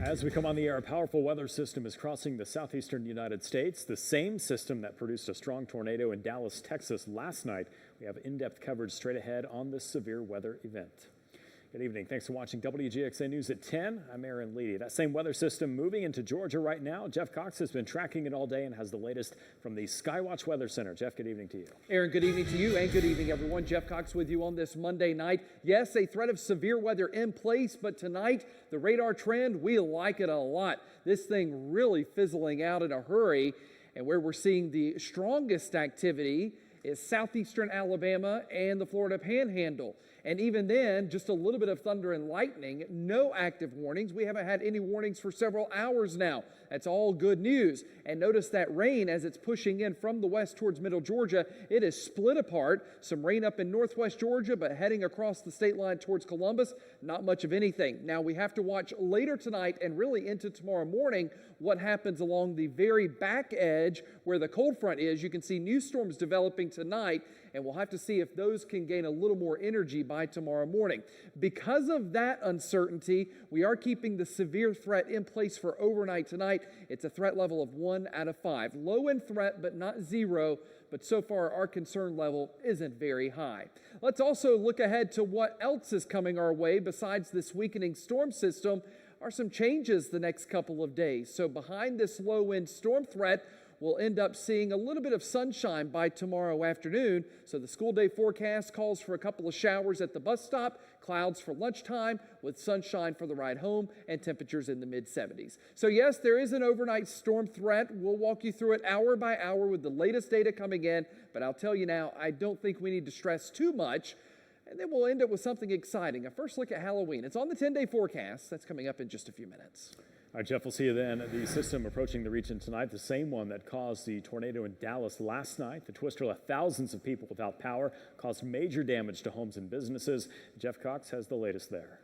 As we come on the air, a powerful weather system is crossing the southeastern United States, the same system that produced a strong tornado in Dallas, Texas last night. We have in-depth coverage straight ahead on this severe weather event. Good evening. Thanks for watching Wgxa News at 10. I'm Aaron Leedy. That same weather system moving into Georgia right now. Jeff Cox has been tracking it all day and has the latest from the Skywatch Weather Center. Jeff, good evening to you. Aaron, good evening to you and good evening, everyone. Jeff Cox with you on this Monday night. Yes, a threat of severe weather in place, but tonight, the radar trend, we like it a lot. This thing really fizzling out in a hurry, and where we're seeing the strongest activity is southeastern Alabama and the Florida Panhandle. And even then, just a little bit of thunder and lightning, no active warnings. We haven't had any warnings for several hours now. That's all good news. And notice that rain as it's pushing in from the west towards middle Georgia, it is split apart. Some rain up in northwest Georgia, but heading across the state line towards Columbus, not much of anything. Now we have to watch later tonight and really into tomorrow morning what happens along the very back edge where the cold front is. You can see new storms developing tonight, and we'll have to see if those can gain a little more energy by tomorrow morning. Because of that uncertainty, we are keeping the severe threat in place for overnight tonight. It's a threat level of 1 out of 5. Low in threat, but not 0. But so far, our concern level isn't very high. Let's also look ahead to what else is coming our way besides this weakening storm system are some changes the next couple of days. So behind this low-end storm threat, we'll end up seeing a little bit of sunshine by tomorrow afternoon. So the school day forecast calls for a couple of showers at the bus stop, clouds for lunchtime with sunshine for the ride home, and temperatures in the mid-70s. So yes, there is an overnight storm threat. We'll walk you through it hour by hour with the latest data coming in. But I'll tell you now, I don't think we need to stress too much. And then we'll end up with something exciting. A first look at Halloween. It's on the 10-day forecast. That's coming up in just a few minutes. All right, Jeff, we'll see you then. The system approaching the region tonight, the same one that caused the tornado in Dallas last night. The twister left thousands of people without power, caused major damage to homes and businesses. Jeff Cox has the latest there.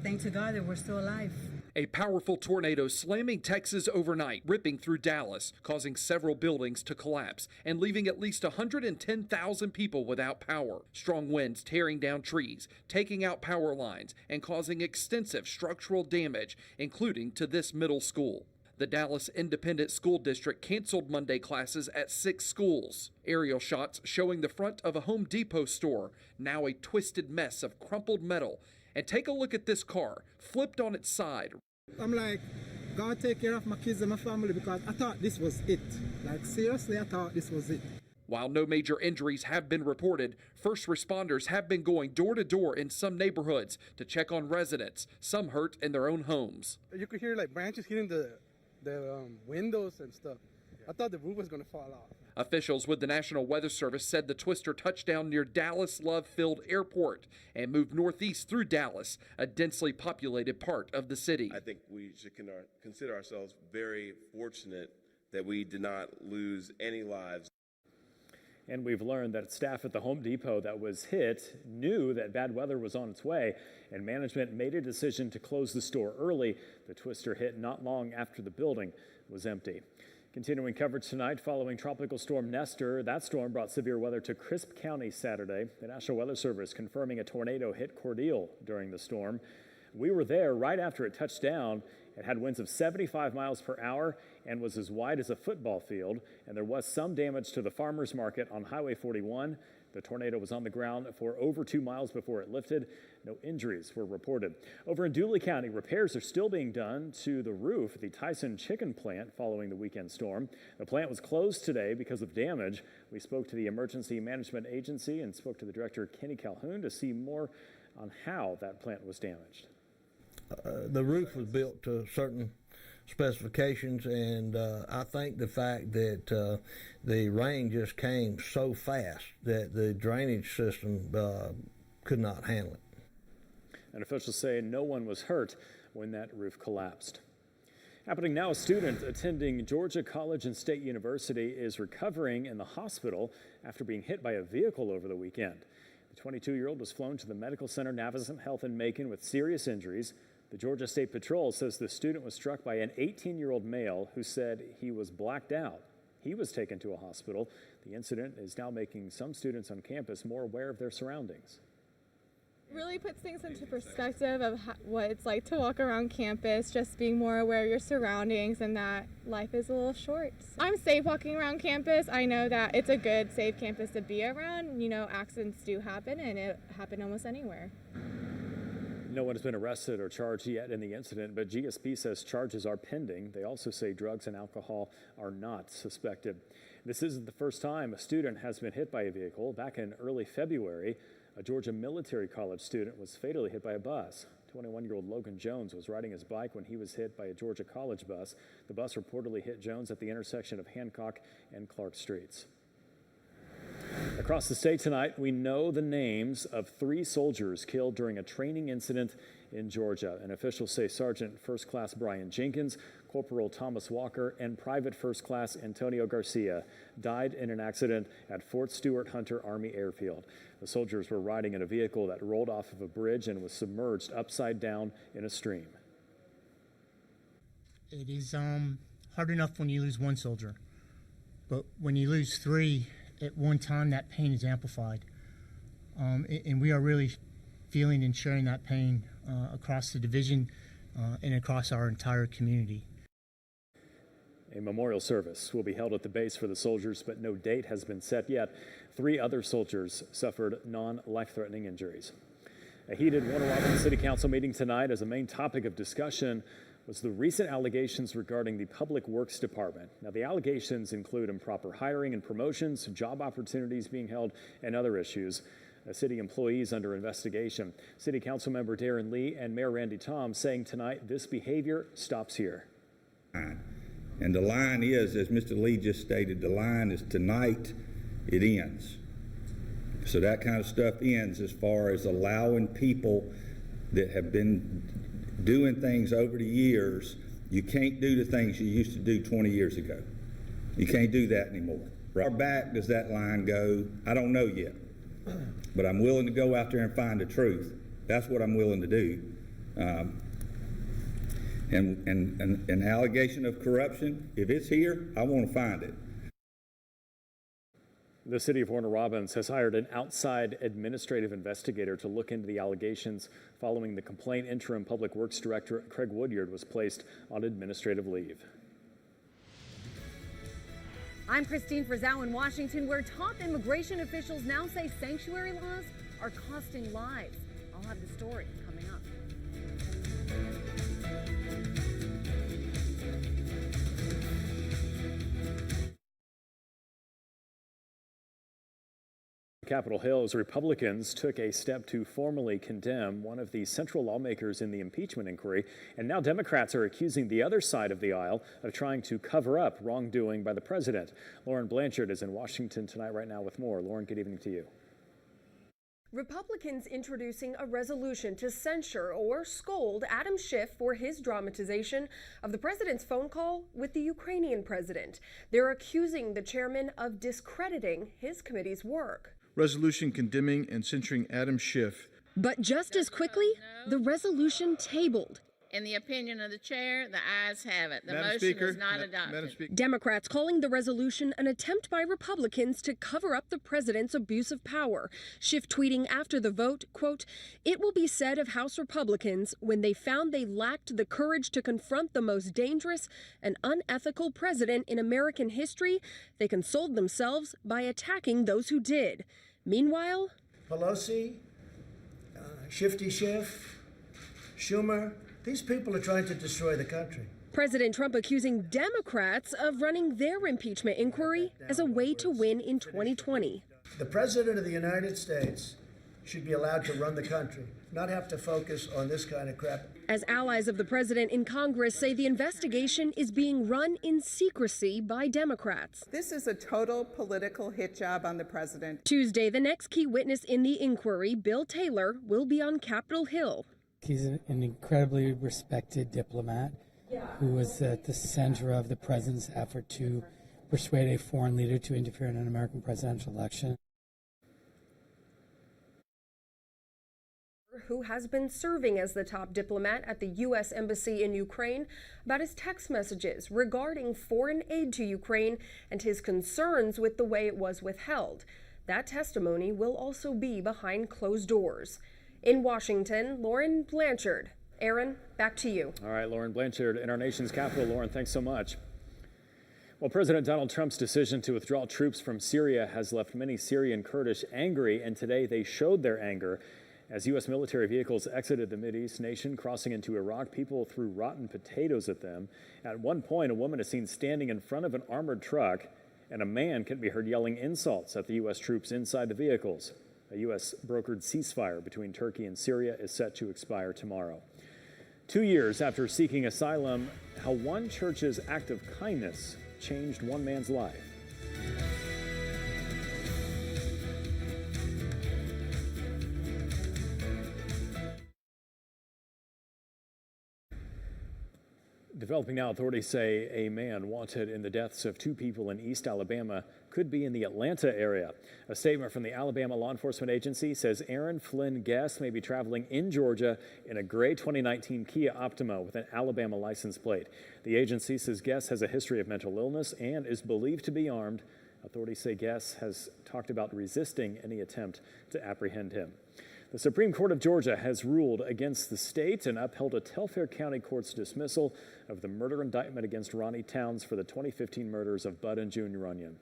Thank to God that we're still alive. A powerful tornado slamming Texas overnight, ripping through Dallas, causing several buildings to collapse and leaving at least 110,000 people without power. Strong winds tearing down trees, taking out power lines, and causing extensive structural damage, including to this middle school. The Dallas Independent School District canceled Monday classes at 6 schools. Aerial shots showing the front of a Home Depot store, now a twisted mess of crumpled metal. And take a look at this car, flipped on its side. I'm like, God take care of my kids and my family because I thought this was it. Like seriously, I thought this was it. While no major injuries have been reported, first responders have been going door to door in some neighborhoods to check on residents, some hurt in their own homes. You could hear like branches hitting the windows and stuff. I thought the roof was going to fall off. Officials with the National Weather Service said the twister touched down near Dallas Love Field Airport and moved northeast through Dallas, a densely populated part of the city. I think we should consider ourselves very fortunate that we did not lose any lives. And we've learned that staff at the Home Depot that was hit knew that bad weather was on its way, and management made a decision to close the store early. The twister hit not long after the building was empty. Continuing coverage tonight following Tropical Storm Nestor. That storm brought severe weather to Crisp County Saturday. The National Weather Service confirming a tornado hit Cordele during the storm. We were there right after it touched down. It had winds of 75 miles per hour and was as wide as a football field. And there was some damage to the farmers market on Highway 41. The tornado was on the ground for over 2 miles before it lifted. No injuries were reported. Over in Dooley County, repairs are still being done to the roof of the Tyson chicken plant following the weekend storm. The plant was closed today because of damage. We spoke to the Emergency Management Agency and spoke to the director, Kenny Calhoun, to see more on how that plant was damaged. The roof was built to certain specifications, and I think the fact that the rain just came so fast that the drainage system could not handle it. And officials say no one was hurt when that roof collapsed. Happening now, a student attending Georgia College and State University is recovering in the hospital after being hit by a vehicle over the weekend. The 22-year-old was flown to the Medical Center Navicent Health in Macon with serious injuries. The Georgia State Patrol says the student was struck by an 18-year-old male who said he was blacked out. He was taken to a hospital. The incident is now making some students on campus more aware of their surroundings. Really puts things into perspective of what it's like to walk around campus, just being more aware of your surroundings and that life is a little short. I'm safe walking around campus. I know that it's a good, safe campus to be around. You know, accidents do happen, and it happen almost anywhere. No one has been arrested or charged yet in the incident, but GSP says charges are pending. They also say drugs and alcohol are not suspected. This isn't the first time a student has been hit by a vehicle. Back in early February, a Georgia Military College student was fatally hit by a bus. 21-year-old Logan Jones was riding his bike when he was hit by a Georgia College bus. The bus reportedly hit Jones at the intersection of Hancock and Clark Streets. Across the state tonight, we know the names of 3 soldiers killed during a training incident in Georgia. And officials say Sergeant First Class Brian Jenkins, Corporal Thomas Walker, and Private First Class Antonio Garcia died in an accident at Fort Stewart Hunter Army Airfield. The soldiers were riding in a vehicle that rolled off of a bridge and was submerged upside down in a stream. It is hard enough when you lose one soldier, but when you lose 3 at one time, that pain is amplified. And we are really feeling and sharing that pain across the division and across our entire community. A memorial service will be held at the base for the soldiers, but no date has been set yet. 3 other soldiers suffered non-life-threatening injuries. A heated Warner Robins City Council meeting tonight as a main topic of discussion was the recent allegations regarding the Public Works Department. Now, the allegations include improper hiring and promotions, job opportunities being held, and other issues. City employees under investigation. City Council member Darren Lee and Mayor Randy Tom saying tonight this behavior stops here. And the line is, as Mr. Lee just stated, the line is tonight, it ends. So that kind of stuff ends as far as allowing people that have been doing things over the years. You can't do the things you used to do 20 years ago. You can't do that anymore. How far back does that line go? I don't know yet. But I'm willing to go out there and find the truth. That's what I'm willing to do. And an allegation of corruption, if it's here, I want to find it. The city of Warner Robins has hired an outside administrative investigator to look into the allegations following the complaint. Interim Public Works Director Craig Woodyard was placed on administrative leave. I'm Christine Frizzau in Washington, where top immigration officials now say sanctuary laws are costing lives. I'll have the story coming up. Capitol Hill, as Republicans took a step to formally condemn one of the central lawmakers in the impeachment inquiry, and now Democrats are accusing the other side of the aisle of trying to cover up wrongdoing by the president. Lauren Blanchard is in Washington tonight right now with more. Lauren, good evening to you. Republicans introducing a resolution to censure or scold Adam Schiff for his dramatization of the president's phone call with the Ukrainian president. They're accusing the chairman of discrediting his committee's work. Resolution condemning and censuring Adam Schiff. But just as quickly, the resolution tabled. In the opinion of the chair, the ayes have it. The motion is not adopted. Democrats calling the resolution an attempt by Republicans to cover up the president's abuse of power. Schiff tweeting after the vote, quote, "It will be said of House Republicans when they found they lacked the courage to confront the most dangerous and unethical president in American history, they consoled themselves by attacking those who did." Meanwhile, Pelosi, Shifty Schiff, Schumer, these people are trying to destroy the country. President Trump accusing Democrats of running their impeachment inquiry as a way to win in 2020. The President of the United States should be allowed to run the country, not have to focus on this kind of crap. As allies of the president in Congress say the investigation is being run in secrecy by Democrats. This is a total political hit job on the president. Tuesday, the next key witness in the inquiry, Bill Taylor, will be on Capitol Hill. He's an incredibly respected diplomat who was at the center of the president's effort to persuade a foreign leader to interfere in an American presidential election. Who has been serving as the top diplomat at the U.S. Embassy in Ukraine, about his text messages regarding foreign aid to Ukraine and his concerns with the way it was withheld. That testimony will also be behind closed doors. In Washington, Lauren Blanchard. Aaron, back to you. All right, Lauren Blanchard in our nation's capital. Lauren, thanks so much. Well, President Donald Trump's decision to withdraw troops from Syria has left many Syrian Kurdish angry, and today they showed their anger. As U.S. military vehicles exited the Mideast nation, crossing into Iraq, people threw rotten potatoes at them. At one point, a woman is seen standing in front of an armored truck, and a man can be heard yelling insults at the U.S. troops inside the vehicles. A U.S. brokered ceasefire between Turkey and Syria is set to expire tomorrow. 2 years after seeking asylum, how one church's act of kindness changed one man's life. Developing now, authorities say a man wanted in the deaths of 2 people in East Alabama could be in the Atlanta area. A statement from the Alabama Law Enforcement Agency says Aaron Flynn Guess may be traveling in Georgia in a gray 2019 Kia Optima with an Alabama license plate. The agency says Guess has a history of mental illness and is believed to be armed. Authorities say Guess has talked about resisting any attempt to apprehend him. The Supreme Court of Georgia has ruled against the state and upheld a Telfair County Court's dismissal of the murder indictment against Ronnie Towns for the 2015 murders of Bud and June Runyon.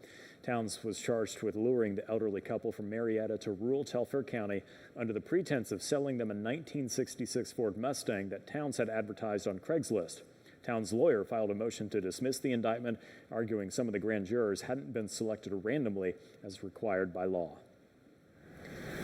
Towns was charged with luring the elderly couple from Marietta to rural Telfair County under the pretense of selling them a 1966 Ford Mustang that Towns had advertised on Craigslist. Towns' lawyer filed a motion to dismiss the indictment, arguing some of the grand jurors hadn't been selected randomly as required by law.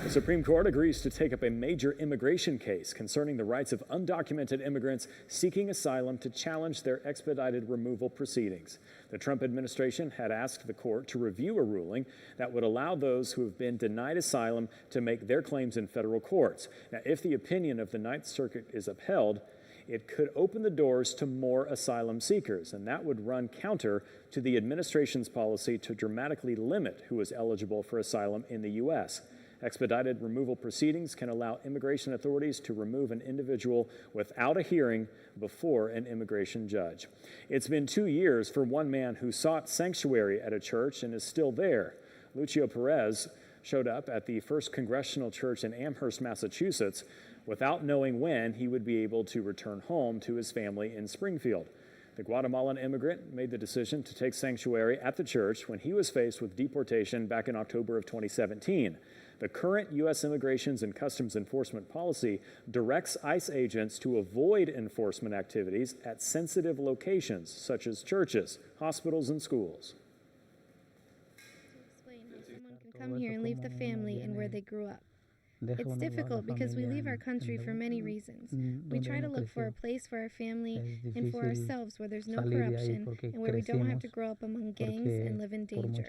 The Supreme Court agrees to take up a major immigration case concerning the rights of undocumented immigrants seeking asylum to challenge their expedited removal proceedings. The Trump administration had asked the court to review a ruling that would allow those who have been denied asylum to make their claims in federal courts. Now, if the opinion of the Ninth Circuit is upheld, it could open the doors to more asylum seekers, and that would run counter to the administration's policy to dramatically limit who is eligible for asylum in the U.S. Expedited removal proceedings can allow immigration authorities to remove an individual without a hearing before an immigration judge. It's been 2 years for one man who sought sanctuary at a church and is still there. Lucio Perez showed up at the First Congregational Church in Amherst, Massachusetts, without knowing when he would be able to return home to his family in Springfield. The Guatemalan immigrant made the decision to take sanctuary at the church when he was faced with deportation back in October of 2017. The current U.S. Immigrations and Customs Enforcement policy directs ICE agents to avoid enforcement activities at sensitive locations such as churches, hospitals, and schools. Explain how someone can come here and leave the family and where they grew up. It's difficult because we leave our country for many reasons. We try to look for a place for our family and for ourselves where there's no corruption and where we don't have to grow up among gangs and live in danger.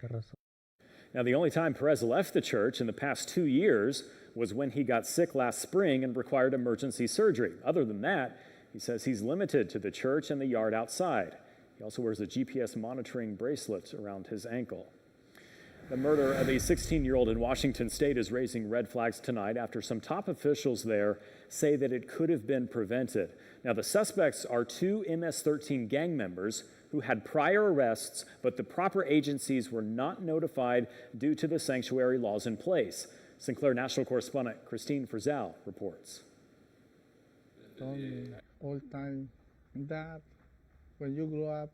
Now, the only time Perez left the church in the past 2 years was when he got sick last spring and required emergency surgery. Other than that, he says he's limited to the church and the yard outside. He also wears a GPS monitoring bracelet around his ankle. The murder of a 16-year-old in Washington state is raising red flags tonight after some top officials there say that it could have been prevented. Now, the suspects are 2 MS-13 gang members who had prior arrests, but the proper agencies were not notified due to the sanctuary laws in place. Sinclair National Correspondent Christine Frizzell reports. Told me all time that when you grow up,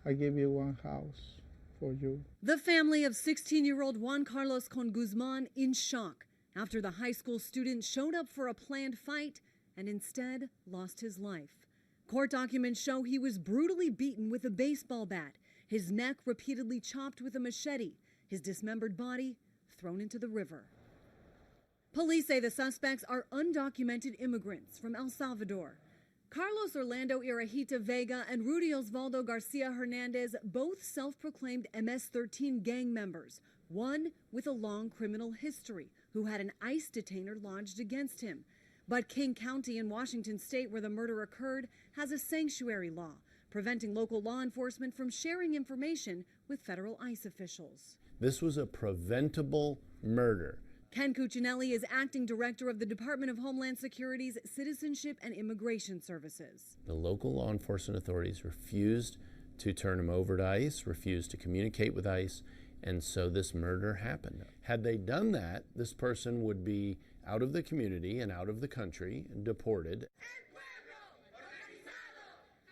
I give you one house for you. The family of 16-year-old Juan Carlos Con Guzman in shock after the high school student showed up for a planned fight and instead lost his life. Court documents show he was brutally beaten with a baseball bat, his neck repeatedly chopped with a machete, his dismembered body thrown into the river. Police say the suspects are undocumented immigrants from El Salvador. Carlos Orlando Irahita Vega and Rudy Osvaldo Garcia Hernandez, both self-proclaimed MS-13 gang members, one with a long criminal history, who had an ICE detainer lodged against him. But King County in Washington state, where the murder occurred, has a sanctuary law, preventing local law enforcement from sharing information with federal ICE officials. This was a preventable murder. Ken Cuccinelli is acting director of the Department of Homeland Security's Citizenship and Immigration Services. The local law enforcement authorities refused to turn him over to ICE, refused to communicate with ICE, and so this murder happened. Had they done that, this person would be out of the community and out of the country and deported.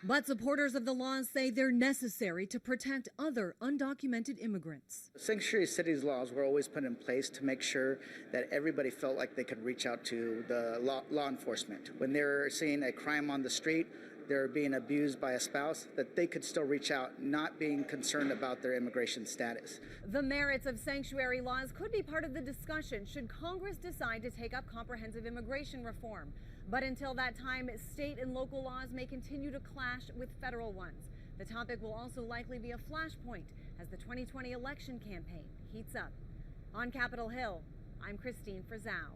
But supporters of the laws say they're necessary to protect other undocumented immigrants. Sanctuary cities laws were always put in place to make sure that everybody felt like they could reach out to the law enforcement. When they're seeing a crime on the street, they're being abused by a spouse, that they could still reach out, not being concerned about their immigration status. The merits of sanctuary laws could be part of the discussion should Congress decide to take up comprehensive immigration reform. But until that time, state and local laws may continue to clash with federal ones. The topic will also likely be a flashpoint as the 2020 election campaign heats up. On Capitol Hill, I'm Christine Frizzell.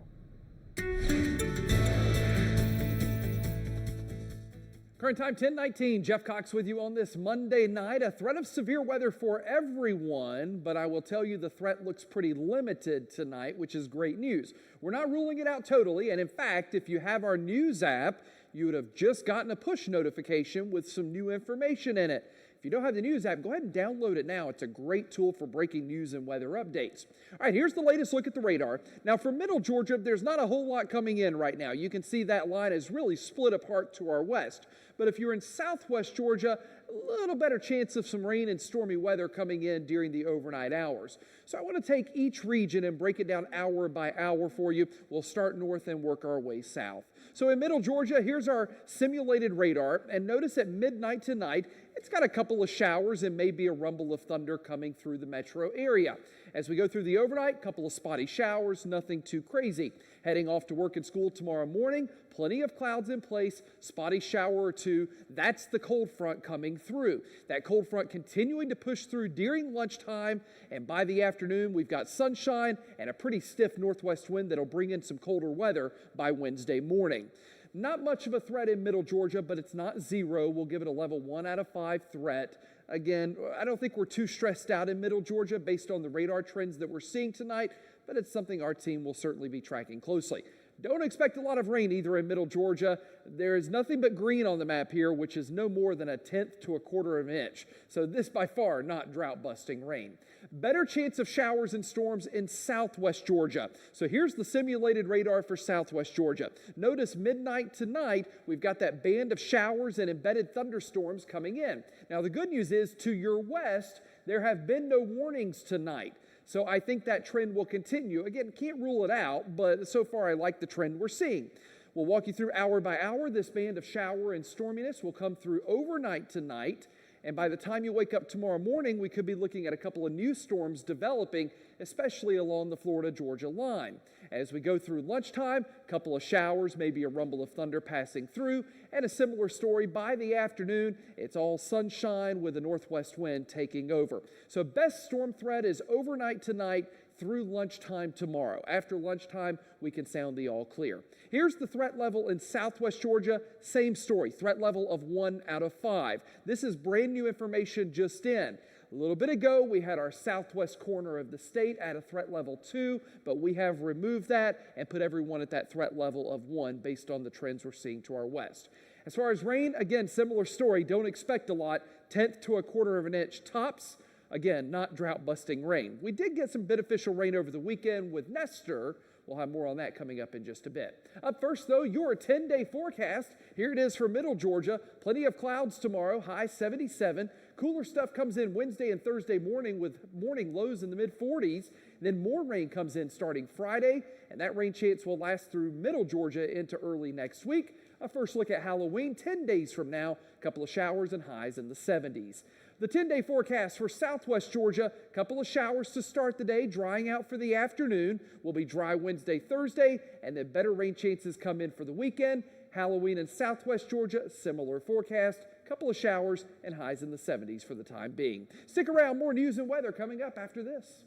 Current time 10:19. Jeff Cox with you on this Monday night. A threat of severe weather for everyone, but I will tell you the threat looks pretty limited tonight, which is great news. We're not ruling it out totally, and in fact, if you have our news app, you would have just gotten a push notification with some new information in it. If you don't have the news app, go ahead and download it now. It's a great tool for breaking news and weather updates. All right, here's the latest look at the radar. Now, for middle Georgia, there's not a whole lot coming in right now. You can see that line is really split apart to our west. But if you're in southwest Georgia, a little better chance of some rain and stormy weather coming in during the overnight hours. So I want to take each region and break it down hour by hour for you. We'll start north and work our way south. So in middle Georgia, here's our simulated radar. And notice at midnight tonight, it's got a couple of showers and maybe a rumble of thunder coming through the metro area. As we go through the overnight, a couple of spotty showers, nothing too crazy. Heading off to work and school tomorrow morning, plenty of clouds in place, spotty shower or two. That's the cold front coming through. That cold front continuing to push through during lunchtime, and by the afternoon, we've got sunshine and a pretty stiff northwest wind that'll bring in some colder weather by Wednesday morning. Not much of a threat in middle Georgia, but it's not zero. We'll give it a level 1 out of 5 threat. Again, I don't think we're too stressed out in middle Georgia based on the radar trends that we're seeing tonight, but it's something our team will certainly be tracking closely. Don't expect a lot of rain either in middle Georgia. There is nothing but green on the map here, which is no more than 1/10 to 1/4 of an inch. So this by far not drought-busting rain. Better chance of showers and storms in southwest Georgia. So here's the simulated radar for southwest Georgia. Notice midnight tonight, we've got that band of showers and embedded thunderstorms coming in. Now the good news is to your west, there have been no warnings tonight. So I think that trend will continue. Again, can't rule it out, but so far I like the trend we're seeing. We'll walk you through hour by hour. This band of shower and storminess will come through overnight tonight. And by the time you wake up tomorrow morning, we could be looking at a couple of new storms developing, especially along the Florida-Georgia line. As we go through lunchtime, a couple of showers, maybe a rumble of thunder passing through, and a similar story by the afternoon. It's all sunshine with a northwest wind taking over. So best storm threat is overnight tonight through lunchtime tomorrow. After lunchtime, we can sound the all clear. Here's the threat level in southwest Georgia. Same story, threat level of 1 out of 5. This is brand new information just in. A little bit ago, we had our southwest corner of the state at a threat level 2, but we have removed that and put everyone at that threat level of 1 based on the trends we're seeing to our west. As far as rain, again, similar story. Don't expect a lot. 1/10 to 1/4 of an inch tops. Again, not drought-busting rain. We did get some beneficial rain over the weekend with Nestor. We'll have more on that coming up in just a bit. Up first, though, your 10-day forecast. Here it is for middle Georgia. Plenty of clouds tomorrow, high 77. Cooler stuff comes in Wednesday and Thursday morning with morning lows in the mid-40s. Then more rain comes in starting Friday, and that rain chance will last through middle Georgia into early next week. A first look at Halloween, 10 days from now, a couple of showers and highs in the 70s. The 10-day forecast for southwest Georgia, a couple of showers to start the day, drying out for the afternoon. Will be dry Wednesday, Thursday, and then better rain chances come in for the weekend. Halloween in southwest Georgia, similar forecast, a couple of showers and highs in the 70s for the time being. Stick around, more news and weather coming up after this.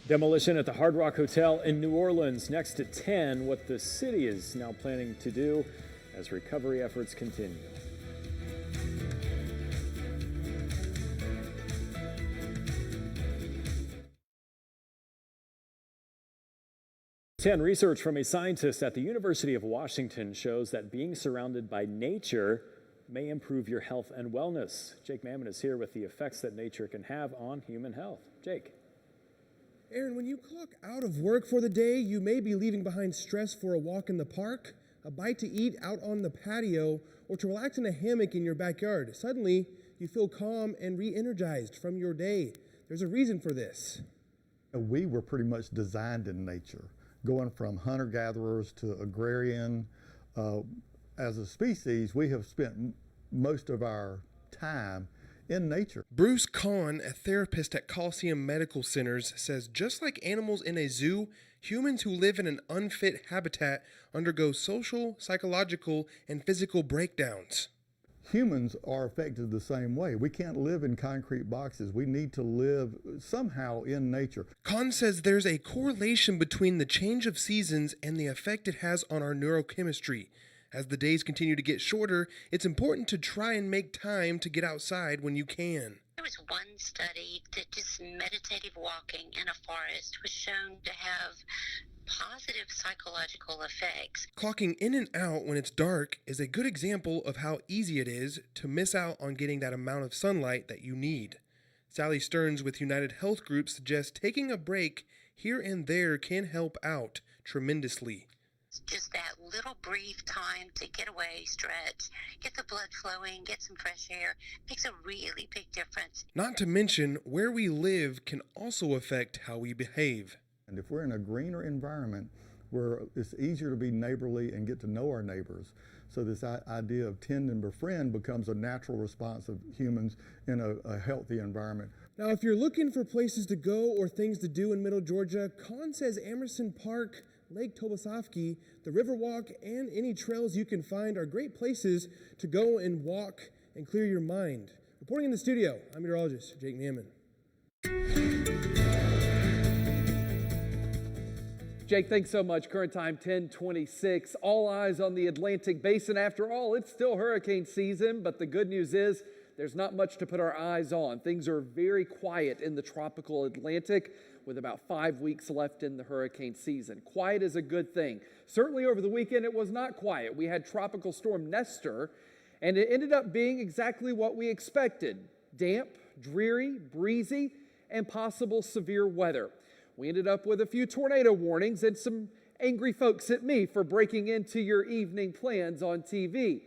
Demolition at the Hard Rock Hotel in New Orleans next at 10, what the city is now planning to do as recovery efforts continue. Research from a scientist at the University of Washington shows that being surrounded by nature may improve your health and wellness. Jake Mammon is here with the effects that nature can have on human health. Jake. Aaron, when you clock out of work for the day, you may be leaving behind stress for a walk in the park, a bite to eat out on the patio, or to relax in a hammock in your backyard. Suddenly, you feel calm and re-energized from your day. There's a reason for this. We were pretty much designed in nature, going from hunter-gatherers to agrarian. As a species, we have spent most of our time in nature. Bruce Kahn, a therapist at Coliseum Medical Centers, says just like animals in a zoo, humans who live in an unfit habitat undergo social, psychological, and physical breakdowns. Humans are affected the same way. We can't live in concrete boxes. We need to live somehow in nature. Kahn says there's a correlation between the change of seasons and the effect it has on our neurochemistry. As the days continue to get shorter, it's important to try and make time to get outside when you can. There was one study that just meditative walking in a forest was shown to have positive psychological effects. Clocking in and out when it's dark is a good example of how easy it is to miss out on getting that amount of sunlight that you need. Sally Stearns with United Health Group suggests taking a break here and there can help out tremendously. Just that little brief time to get away, stretch, get the blood flowing, get some fresh air, makes a really big difference. Not to mention, where we live can also affect how we behave. And if we're in a greener environment where it's easier to be neighborly and get to know our neighbors, so this idea of tend and befriend becomes a natural response of humans in a healthy environment. Now, if you're looking for places to go or things to do in Middle Georgia, Kahn says Emerson Park, Lake Tobesofkee, the Riverwalk, and any trails you can find are great places to go and walk and clear your mind. Reporting in the studio, I'm meteorologist Jake Neiman. Jake, thanks so much. Current time 10:26. All eyes on the Atlantic Basin. After all, it's still hurricane season, but the good news is there's not much to put our eyes on. Things are very quiet in the tropical Atlantic with about 5 weeks left in the hurricane season. Quiet is a good thing. Certainly over the weekend, it was not quiet. We had Tropical Storm Nestor, and it ended up being exactly what we expected. Damp, dreary, breezy, and possible severe weather. We ended up with a few tornado warnings and some angry folks at me for breaking into your evening plans on TV.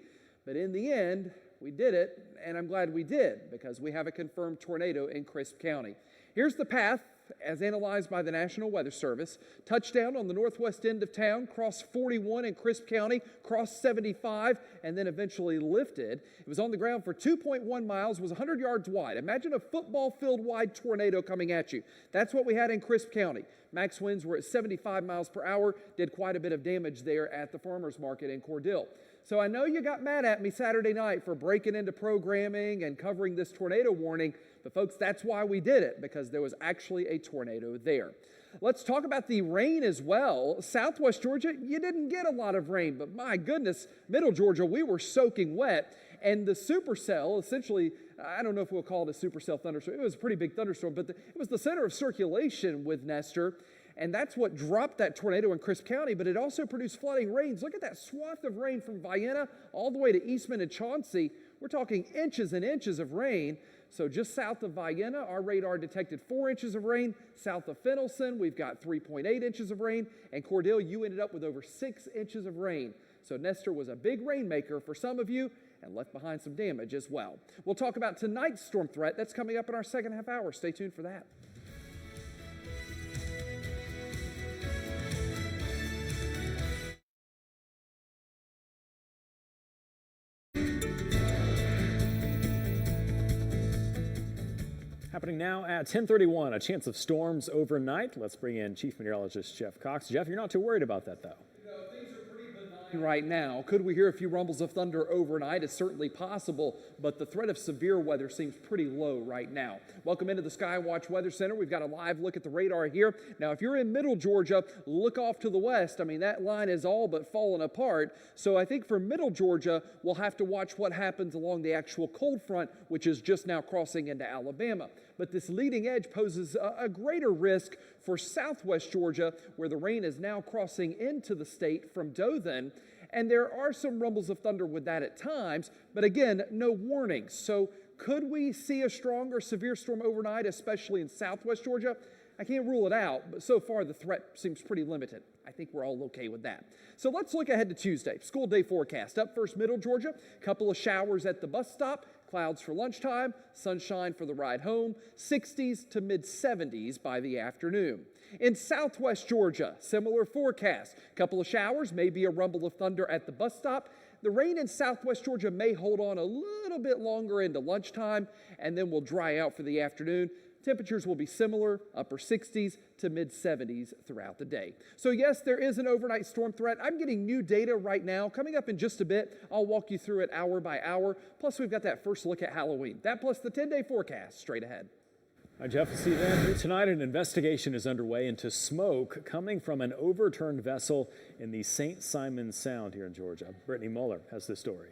But in the end, we did it, and I'm glad we did because we have a confirmed tornado in Crisp County. Here's the path as analyzed by the National Weather Service. Touchdown on the northwest end of town, crossed 41 in Crisp County, crossed 75, and then eventually lifted. It was on the ground for 2.1 miles, was 100 yards wide. Imagine a football field wide tornado coming at you. That's what we had in Crisp County. Max winds were at 75 miles per hour, did quite a bit of damage there at the farmers market in Cordell. So I know you got mad at me Saturday night for breaking into programming and covering this tornado warning, but folks, that's why we did it, because there was actually a tornado there. Let's talk about the rain as well. Southwest Georgia, you didn't get a lot of rain, but my goodness, Middle Georgia, we were soaking wet. And the supercell, essentially, I don't know if we'll call it a supercell thunderstorm. It was a pretty big thunderstorm, but it was the center of circulation with Nestor. And that's what dropped that tornado in Crisp County, but it also produced flooding rains. Look at that swath of rain from Vienna all the way to Eastman and Chauncey. We're talking inches and inches of rain. So just south of Vienna, our radar detected 4 inches of rain. South of Fennelson, we've got 3.8 inches of rain. And Cordell, you ended up with over 6 inches of rain. So Nestor was a big rainmaker for some of you and left behind some damage as well. We'll talk about tonight's storm threat. That's coming up in our second half hour. Stay tuned for that. Happening now at 10:31, a chance of storms overnight. Let's bring in Chief Meteorologist Jeff Cox. Jeff, you're not too worried about that, though. Right now. Could we hear a few rumbles of thunder overnight? It's certainly possible, but the threat of severe weather seems pretty low right now. Welcome into the Skywatch Weather Center. We've got a live look at the radar here. Now, if you're in Middle Georgia, look off to the west. I mean, that line is all but fallen apart. So I think for Middle Georgia, we'll have to watch what happens along the actual cold front, which is just now crossing into Alabama. But this leading edge poses a greater risk for southwest Georgia, where the rain is now crossing into the state from Dothan. And there are some rumbles of thunder with that at times, but again, no warnings. So could we see a strong or severe storm overnight, especially in southwest Georgia? I can't rule it out, but so far the threat seems pretty limited. I think we're all okay with that. So let's look ahead to Tuesday. School day forecast. Up first, Middle Georgia. Couple of showers at the bus stop. Clouds for lunchtime. Sunshine for the ride home. 60s to mid-70s by the afternoon. In southwest Georgia, similar forecast. Couple of showers, maybe a rumble of thunder at the bus stop. The rain in southwest Georgia may hold on a little bit longer into lunchtime and then will dry out for the afternoon. Temperatures will be similar, upper 60s to mid-70s throughout the day. So yes, there is an overnight storm threat. I'm getting new data right now. Coming up in just a bit, I'll walk you through it hour by hour. Plus, we've got that first look at Halloween. That plus the 10-day forecast straight ahead. Hi, Jeff. We'll see you then. Tonight, an investigation is underway into smoke coming from an overturned vessel in the St. Simons Sound here in Georgia. Brittany Muller has the story.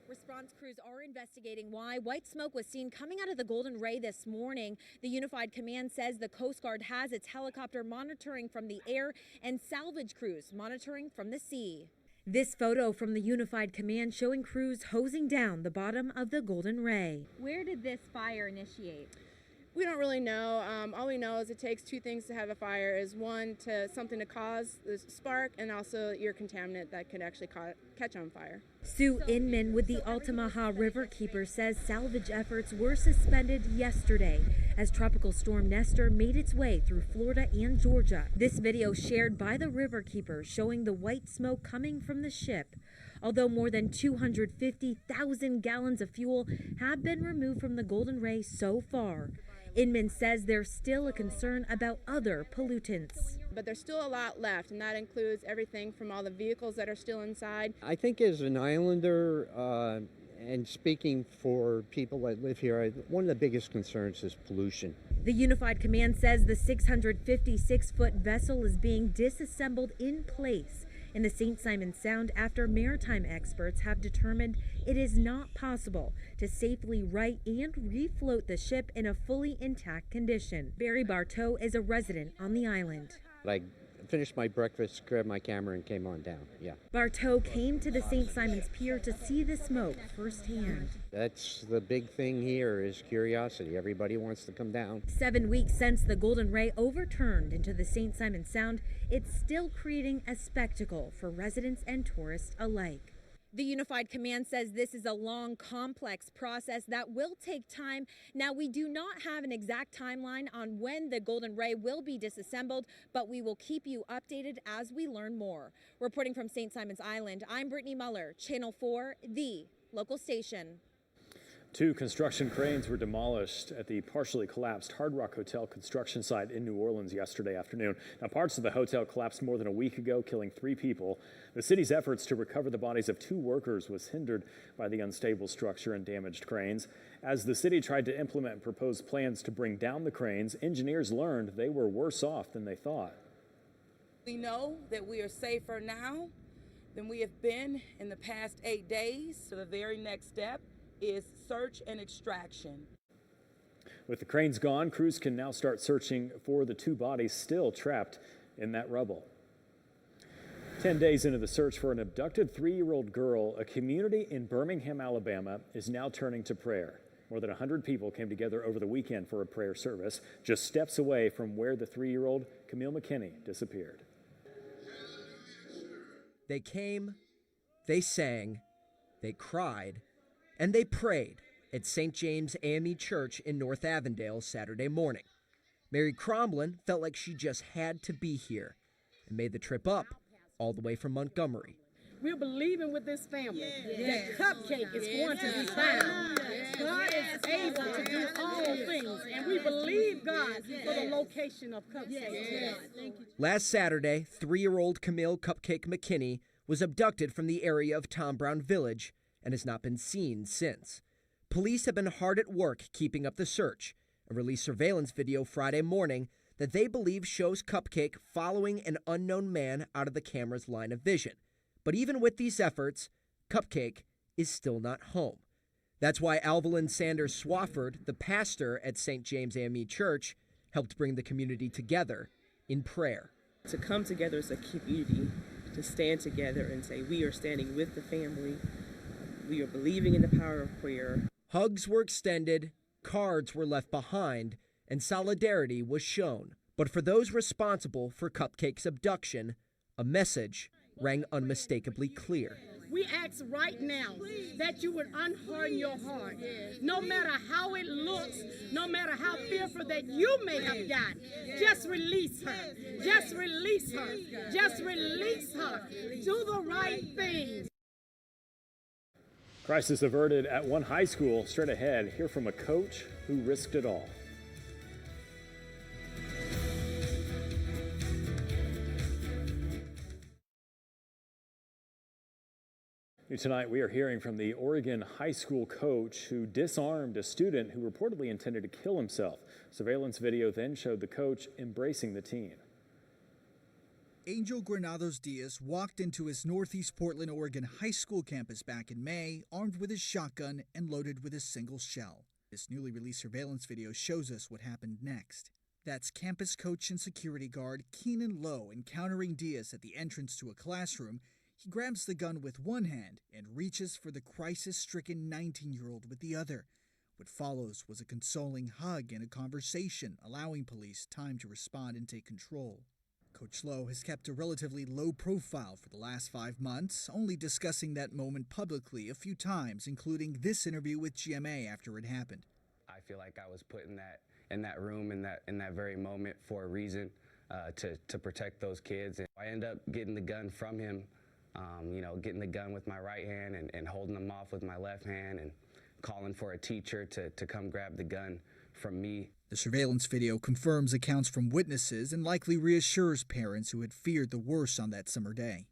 Response crews are investigating why white smoke was seen coming out of the Golden Ray this morning. The Unified Command says the Coast Guard has its helicopter monitoring from the air and salvage crews monitoring from the sea. This photo from the Unified Command showing crews hosing down the bottom of the Golden Ray. Where did this fire initiate? We don't really know. All we know is it takes two things to have a fire: is one, something to cause the spark, and also your contaminant that could actually catch on fire. Sue Inman with the Altamaha Riverkeeper says salvage efforts were suspended yesterday as Tropical Storm Nestor made its way through Florida and Georgia. This video shared by the Riverkeeper showing the white smoke coming from the ship. Although more than 250,000 gallons of fuel have been removed from the Golden Ray so far, Inman says there's still a concern about other pollutants. But there's still a lot left, and that includes everything from all the vehicles that are still inside. I think as an islander, and speaking for people that live here, one of the biggest concerns is pollution. The Unified Command says the 656-foot vessel is being disassembled in place in the St. Simons Sound after maritime experts have determined it is not possible to safely right and refloat the ship in a fully intact condition. Barry Bartow is a resident on the island. I finished my breakfast, grabbed my camera, and came on down. Yeah. Bartow came to the St. Simons Pier to see the smoke firsthand. That's the big thing here is curiosity. Everybody wants to come down. 7 weeks since the Golden Ray overturned into the St. Simons Sound, it's still creating a spectacle for residents and tourists alike. The Unified Command says this is a long, complex process that will take time. Now, we do not have an exact timeline on when the Golden Ray will be disassembled, but we will keep you updated as we learn more. Reporting from St. Simons Island, I'm Brittany Muller, Channel 4, the local station. 2 construction cranes were demolished at the partially collapsed Hard Rock Hotel construction site in New Orleans yesterday afternoon. Now, parts of the hotel collapsed more than a week ago, killing 3 people. The city's efforts to recover the bodies of 2 workers was hindered by the unstable structure and damaged cranes. As the city tried to implement proposed plans to bring down the cranes, engineers learned they were worse off than they thought. We know that we are safer now than we have been in the past 8 days. So the very next step is search and extraction. With the cranes gone, crews can now start searching for the 2 bodies still trapped in that rubble. 10 days into the search for an abducted 3-year-old girl, a community in Birmingham, Alabama is now turning to prayer. More than 100 people came together over the weekend for a prayer service, just steps away from where the 3-year-old Camille McKinney disappeared. They came, they sang, they cried, and they prayed at St. James AME Church in North Avondale Saturday morning. Mary Cromlin felt like she just had to be here and made the trip up all the way from Montgomery. We're believing with this family that Cupcake is going to be found. God is able to do all things, and we believe God for the location of Cupcake. Last Saturday, 3-year-old Camille Cupcake McKinney was abducted from the area of Tom Brown Village and has not been seen since. Police have been hard at work keeping up the search and released surveillance video Friday morning that they believe shows Cupcake following an unknown man out of the camera's line of vision. But even with these efforts, Cupcake is still not home. That's why Alvalin Sanders Swafford, the pastor at St. James AME Church, helped bring the community together in prayer. To come together as a community, to stand together and say we are standing with the family, we are believing in the power of prayer. Hugs were extended, cards were left behind, and solidarity was shown. But for those responsible for Cupcake's abduction, a message rang unmistakably clear. We ask right now that you would unharden your heart. No matter how it looks, no matter how fearful that you may have gotten, just release her. Just release her. Just release her. Do the right thing. Crisis averted at one high school. Straight ahead, hear from a coach who risked it all. Tonight, we are hearing from the Oregon high school coach who disarmed a student who reportedly intended to kill himself. Surveillance video then showed the coach embracing the teen. Angel Granados Diaz walked into his Northeast Portland, Oregon high school campus back in May, armed with his shotgun and loaded with a single shell. This newly released surveillance video shows us what happened next. That's campus coach and security guard Keenan Lowe encountering Diaz at the entrance to a classroom. He grabs the gun with one hand and reaches for the crisis-stricken 19-year-old with the other. What follows was a consoling hug and a conversation, allowing police time to respond and take control. Coach Lowe has kept a relatively low profile for the last 5 months, only discussing that moment publicly a few times, including this interview with GMA after it happened. I feel like I was put in that room in that very moment for a reason, to protect those kids. And I ended up getting the gun from him. Getting the gun with my right hand and holding them off with my left hand and calling for a teacher to come grab the gun from me. The surveillance video confirms accounts from witnesses and likely reassures parents who had feared the worst on that summer day.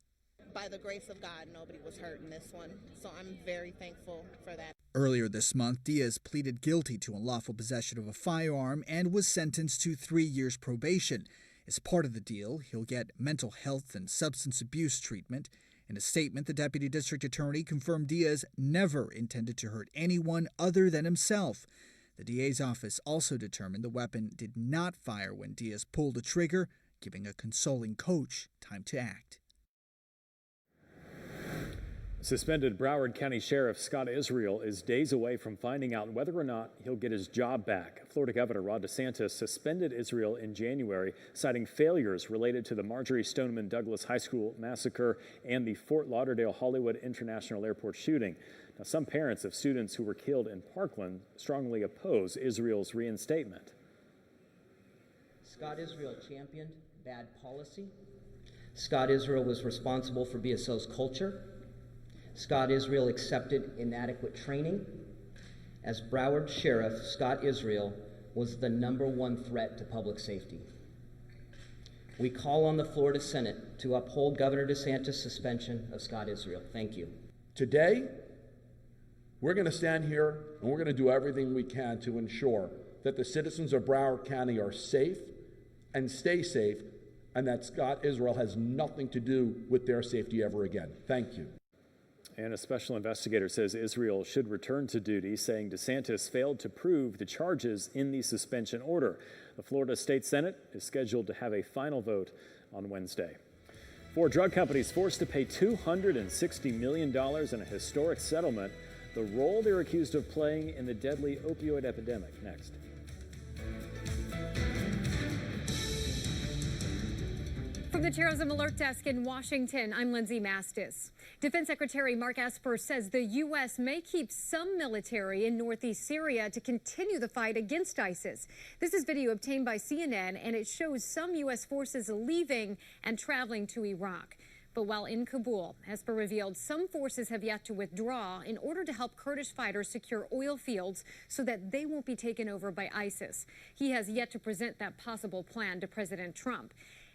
By the grace of God, nobody was hurt in this one, so I'm very thankful for that. Earlier this month, Diaz pleaded guilty to unlawful possession of a firearm and was sentenced to 3 years probation. As part of the deal, he'll get mental health and substance abuse treatment. In a statement, the deputy district attorney confirmed Diaz never intended to hurt anyone other than himself. The DA's office also determined the weapon did not fire when Diaz pulled the trigger, giving a consoling coach time to act. Suspended Broward County Sheriff Scott Israel is days away from finding out whether or not he'll get his job back. Florida Governor Ron DeSantis suspended Israel in January, citing failures related to the Marjorie Stoneman Douglas High School massacre and the Fort Lauderdale Hollywood International Airport shooting. Now, some parents of students who were killed in Parkland strongly oppose Israel's reinstatement. Scott Israel championed bad policy. Scott Israel was responsible for BSO's culture. Scott Israel accepted inadequate training. As Broward Sheriff, Scott Israel was the #1 threat to public safety. We call on the Florida Senate to uphold Governor DeSantis' suspension of Scott Israel. Thank you. Today, we're going to stand here and we're going to do everything we can to ensure that the citizens of Broward County are safe and stay safe, and that Scott Israel has nothing to do with their safety ever again. Thank you. And a special investigator says Israel should return to duty, saying DeSantis failed to prove the charges in the suspension order. The Florida State Senate is scheduled to have a final vote on Wednesday. 4 drug companies forced to pay $260 million in a historic settlement, the role they're accused of playing in the deadly opioid epidemic. Next. From the Terrorism Alert Desk in Washington, I'm Lindsay Mastis. Defense Secretary Mark Esper says the U.S. may keep some military in northeast Syria to continue the fight against ISIS. This is video obtained by CNN, and it shows some U.S. forces leaving and traveling to Iraq. But while in Kabul, Esper revealed some forces have yet to withdraw in order to help Kurdish fighters secure oil fields so that they won't be taken over by ISIS. He has yet to present that possible plan to President Trump.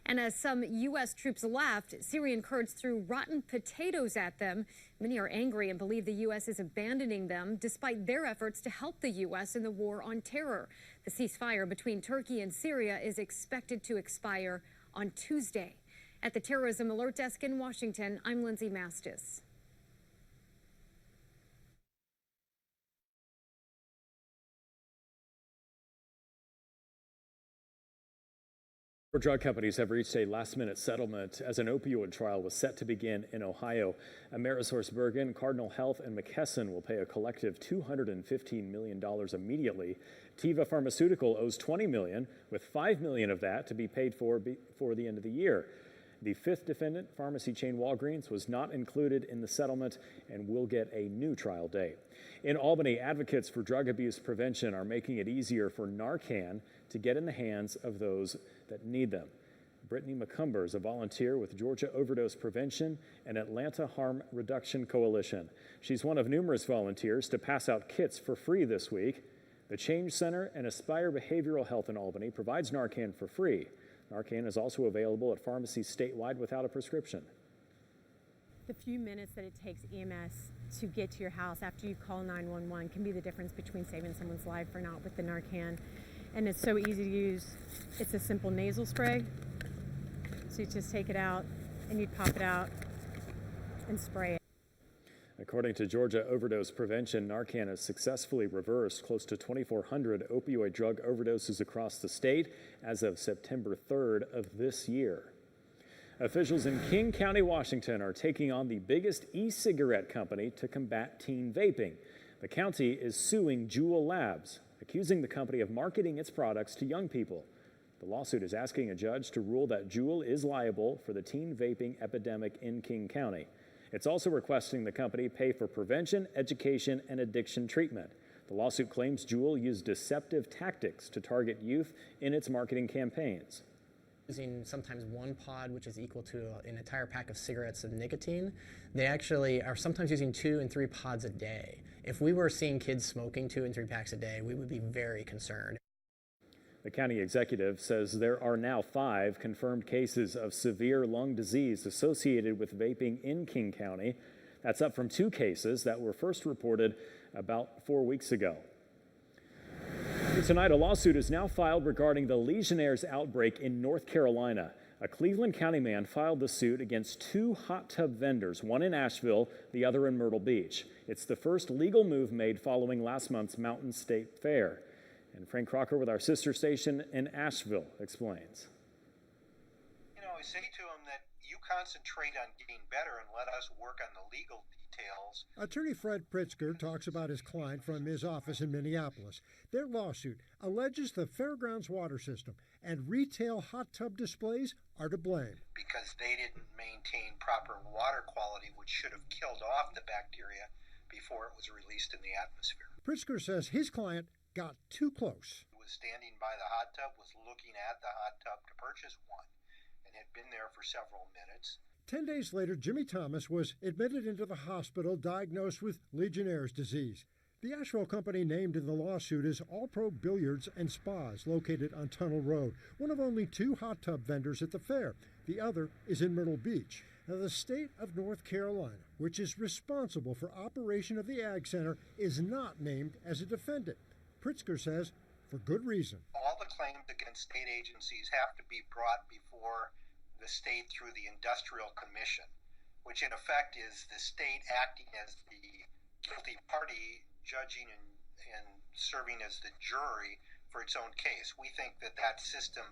And as some U.S. troops left, Syrian Kurds threw rotten potatoes at them. Many are angry and believe the U.S. is abandoning them despite their efforts to help the U.S. in the war on terror. The ceasefire between Turkey and Syria is expected to expire on Tuesday. At the Terrorism Alert Desk in Washington, I'm Lindsay Mastis. Drug companies have reached a last-minute settlement as an opioid trial was set to begin in Ohio. AmerisourceBergen, Cardinal Health, and McKesson will pay a collective $215 million immediately. Teva Pharmaceutical owes $20 million, with $5 million of that to be paid for before the end of the year. The fifth defendant, pharmacy chain Walgreens, was not included in the settlement and will get a new trial date. In Albany, advocates for drug abuse prevention are making it easier for Narcan to get in the hands of those that need them. Brittany McCumber is a volunteer with Georgia Overdose Prevention and Atlanta Harm Reduction Coalition. She's one of numerous volunteers to pass out kits for free this week. The Change Center and Aspire Behavioral Health in Albany provides Narcan for free. Narcan is also available at pharmacies statewide without a prescription. The few minutes that it takes EMS to get to your house after you call 911 can be the difference between saving someone's life or not with the Narcan. And it's so easy to use. It's a simple nasal spray. So you just take it out and you pop it out and spray it. According to Georgia Overdose Prevention, Narcan has successfully reversed close to 2,400 opioid drug overdoses across the state as of September 3rd of this year. Officials in King County, Washington are taking on the biggest e-cigarette company to combat teen vaping. The county is suing Juul Labs, accusing the company of marketing its products to young people. The lawsuit is asking a judge to rule that Juul is liable for the teen vaping epidemic in King County. It's also requesting the company pay for prevention, education, and addiction treatment. The lawsuit claims Juul used deceptive tactics to target youth in its marketing campaigns. Using sometimes one pod, which is equal to an entire pack of cigarettes of nicotine. They actually are sometimes using 2 and 3 pods a day. If we were seeing kids smoking 2 and 3 packs a day, we would be very concerned. The county executive says there are now 5 confirmed cases of severe lung disease associated with vaping in King County. That's up from 2 cases that were first reported about 4 weeks ago. Tonight, a lawsuit is now filed regarding the Legionnaires' outbreak in North Carolina. A Cleveland County man filed the suit against 2 hot tub vendors, one in Asheville, the other in Myrtle Beach. It's the first legal move made following last month's Mountain State Fair. And Frank Crocker with our sister station in Asheville explains. You know, I say to him that you concentrate on getting better and let us work on the legal details. Attorney Fred Pritzker talks about his client from his office in Minneapolis. Their lawsuit alleges the fairgrounds water system and retail hot tub displays are to blame. Because they didn't maintain proper water quality, which should have killed off the bacteria before it was released in the atmosphere. Pritzker says his client got too close. He was standing by the hot tub, was looking at the hot tub to purchase one, and had been there for several minutes. 10 days later, Jimmy Thomas was admitted into the hospital diagnosed with Legionnaire's disease. The Asheville company named in the lawsuit is All Pro Billiards and Spas, located on Tunnel Road, one of only 2 hot tub vendors at the fair. The other is in Myrtle Beach. Now, the state of North Carolina, which is responsible for operation of the Ag Center, is not named as a defendant. Pritzker says, for good reason. All the claims against state agencies have to be brought before the state through the Industrial Commission, which in effect is the state acting as the guilty party, judging and serving as the jury for its own case. We think that that system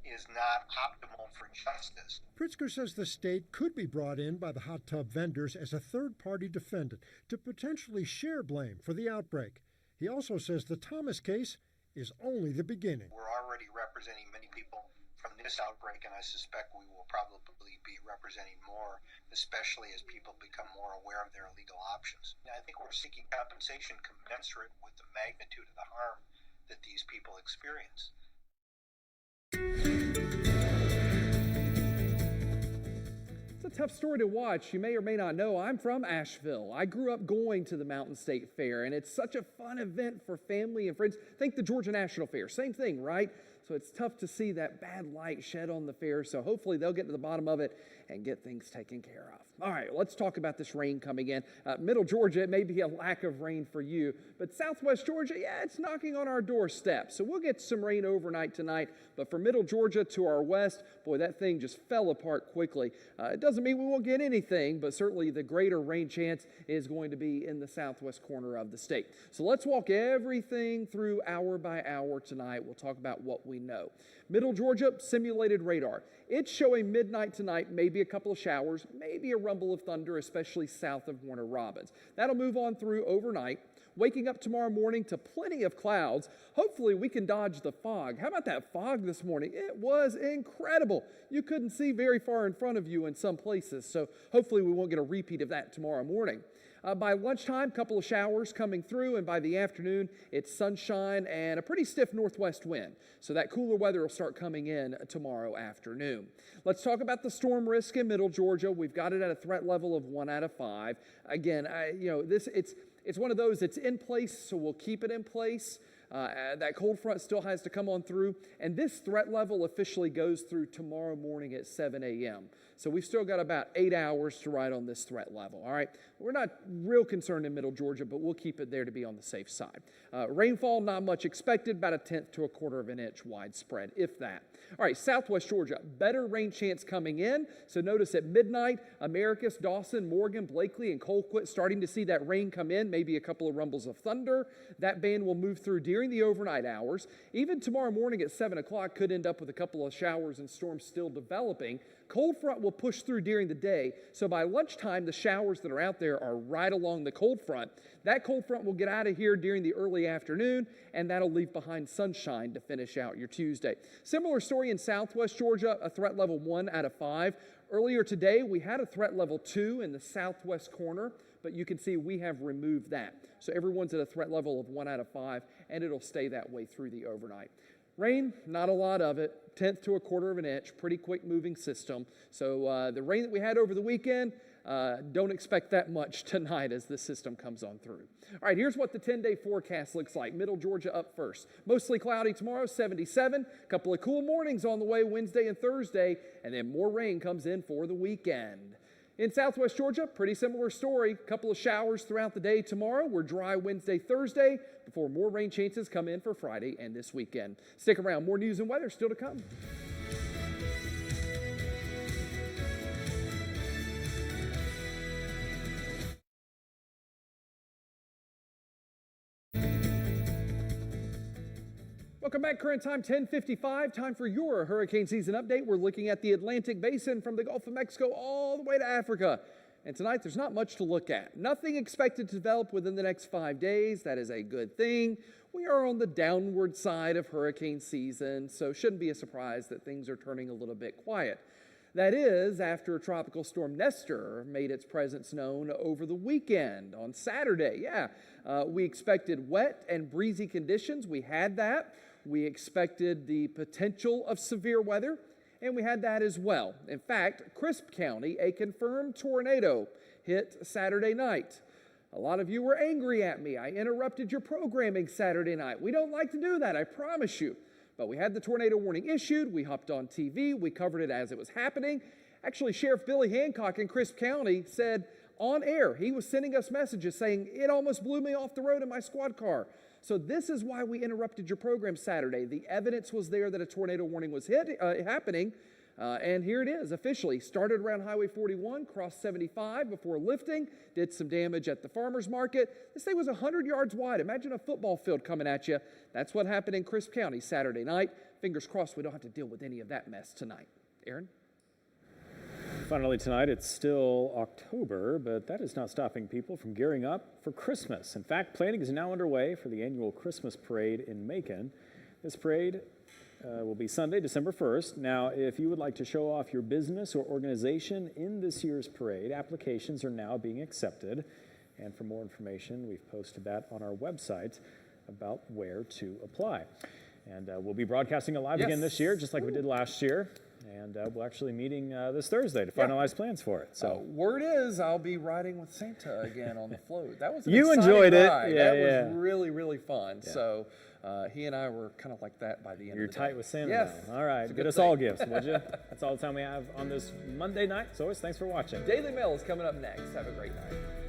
is not optimal for justice. Pritzker says the state could be brought in by the hot tub vendors as a third-party defendant to potentially share blame for the outbreak. He also says the Thomas case is only the beginning. We're already representing many people from this outbreak, and I suspect we will probably be representing more, especially as people become more aware of their legal options. And I think we're seeking compensation commensurate with the magnitude of the harm that these people experience. It's a tough story to watch. You may or may not know, I'm from Asheville. I grew up going to the Mountain State Fair, and it's such a fun event for family and friends. Think the Georgia National Fair, same thing, right? So it's tough to see that bad light shed on the fair, so hopefully they'll get to the bottom of it and get things taken care of. All right, let's talk about this rain coming in. Middle Georgia, it may be a lack of rain for you, but Southwest Georgia, yeah, it's knocking on our doorstep. So we'll get some rain overnight tonight, but for Middle Georgia to our west, boy, that thing just fell apart quickly. It doesn't mean we won't get anything, but certainly the greater rain chance is going to be in the southwest corner of the state. So let's walk everything through hour by hour tonight. We'll talk about what we know. Middle Georgia, simulated radar. It's showing midnight tonight, maybe a couple of showers, maybe a rumble of thunder, especially south of Warner Robins. That'll move on through overnight. Waking up tomorrow morning to plenty of clouds. Hopefully we can dodge the fog. How about that fog this morning? It was incredible. You couldn't see very far in front of you in some places, so hopefully we won't get a repeat of that tomorrow morning. By lunchtime, a couple of showers coming through, and by the afternoon, it's sunshine and a pretty stiff northwest wind. So that cooler weather will start coming in tomorrow afternoon. Let's talk about the storm risk in Middle Georgia. We've got it at a threat level of 1 out of 5. Again, it's one of those, it's in place, so we'll keep it in place. That cold front still has to come on through, and this threat level officially goes through tomorrow morning at 7 a.m. So we've still got about 8 hours to ride on this threat level, all right? We're not real concerned in Middle Georgia, but we'll keep it there to be on the safe side. Rainfall, not much expected, about 1/10 to 1/4 of an inch widespread, if that. All right, Southwest Georgia, better rain chance coming in. So notice at midnight, Americus, Dawson, Morgan, Blakely, and Colquitt starting to see that rain come in, maybe a couple of rumbles of thunder. That band will move through during the overnight hours. Even tomorrow morning at 7 o'clock could end up with a couple of showers and storms still developing. Cold front will push through during the day, so by lunchtime, the showers that are out there are right along the cold front. That cold front will get out of here during the early afternoon, and that'll leave behind sunshine to finish out your Tuesday. Similar story in Southwest Georgia, a threat level 1 out of 5. Earlier today, we had a threat level 2 in the southwest corner, but you can see we have removed that. So everyone's at a threat level of 1 out of 5, and it'll stay that way through the overnight. Rain, not a lot of it, 1/10 to 1/4 of an inch, pretty quick moving system. So the rain that we had over the weekend, don't expect that much tonight as the system comes on through. All right, here's what the 10-day forecast looks like. Middle Georgia up first. Mostly cloudy tomorrow, 77. A couple of cool mornings on the way Wednesday and Thursday, and then more rain comes in for the weekend. In Southwest Georgia, pretty similar story. A couple of showers throughout the day tomorrow. We're dry Wednesday, Thursday, before more rain chances come in for Friday and this weekend. Stick around. More news and weather still to come. Welcome back. Current time 10:55. Time for your hurricane season update. We're looking at the Atlantic Basin from the Gulf of Mexico all the way to Africa. And tonight there's not much to look at. Nothing expected to develop within the next 5 days. That is a good thing. We are on the downward side of hurricane season, so shouldn't be a surprise that things are turning a little bit quiet. That is after Tropical Storm Nestor made its presence known over the weekend on Saturday. We expected wet and breezy conditions. We had that. We expected the potential of severe weather, and we had that as well. In fact, Crisp County, a confirmed tornado hit Saturday night. A lot of you were angry at me. I interrupted your programming Saturday night. We don't like to do that, I promise you. But we had the tornado warning issued. We hopped on TV. We covered it as it was happening. Actually, Sheriff Billy Hancock in Crisp County said on air, he was sending us messages saying, it almost blew me off the road in my squad car. So this is why we interrupted your program Saturday. The evidence was there that a tornado warning was happening, and here it is officially. Started around Highway 41, crossed 75 before lifting, did some damage at the farmer's market. This thing was 100 yards wide. Imagine a football field coming at you. That's what happened in Crisp County Saturday night. Fingers crossed we don't have to deal with any of that mess tonight. Aaron? Finally tonight, it's still October, but that is not stopping people from gearing up for Christmas. In fact, planning is now underway for the annual Christmas parade in Macon. This parade will be Sunday, December 1st. Now, if you would like to show off your business or organization in this year's parade, applications are now being accepted. And for more information, we've posted that on our website about where to apply. And we'll be broadcasting it live again this year, just like we did last year. And we're actually meeting this Thursday to finalize plans for it. So word is I'll be riding with Santa again on the float. That was an you exciting enjoyed it. ride. Yeah, that was really, really fun. Yeah. So he and I were kind of like that by the end You're of the tight day. with Santa Yes. now. All right. Get us all gifts, would you? That's all the time we have on this Monday night. So always thanks for watching. Daily Mail is coming up next. Have a great night.